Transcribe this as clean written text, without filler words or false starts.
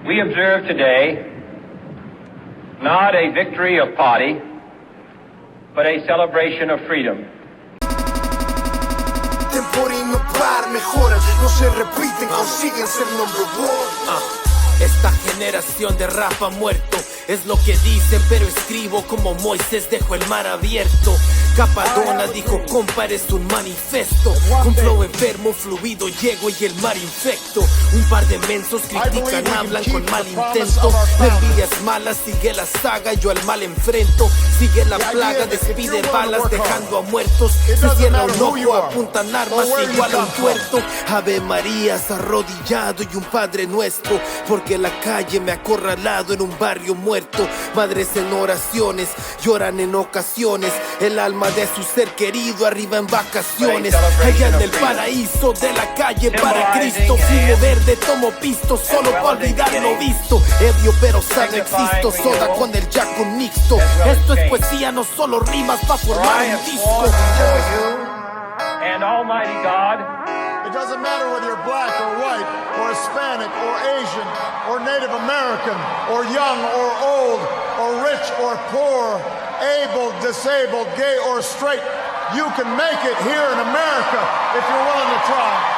We observe today not a victory of party, but a celebration of freedom. Temporada y no paran, mejoran, no se repiten, consiguen ser number one. Esta generación de rap ha muerto, es lo que dicen, pero escribo como Moisés dejó el mar abierto. Capadona dijo, compa, eres un manifiesto. Un flow enfermo, fluido, llego y el mar infecto. Un par de mensos critican, hablan con mal intento. La envidia es mala, sigue la saga, yo al mal enfrento. Sigue la plaga, despide balas, dejando a muertos. Se cierra un ojo, apuntan armas, igual a un tuerto. Ave Marías arrodillado y un Padre Nuestro, porque la calle me ha acorralado en un barrio muerto. Madres en oraciones, lloran en ocasiones. El alma de su ser querido arriba en vacaciones. Allá en el paraíso de la calle para Cristo. Fumo verde, tomo pisto, solo para olvidar lo visto. Ebrio pero sano existo, soda con el jack un mixto. Esto es poesía, no solo rimas para formar un disco. And Almighty God, it doesn't matter whether you're black or white or Hispanic or Asian or Native American or young or old or rich or poor, able, disabled, gay or straight. You can make it here in America if you're willing to try.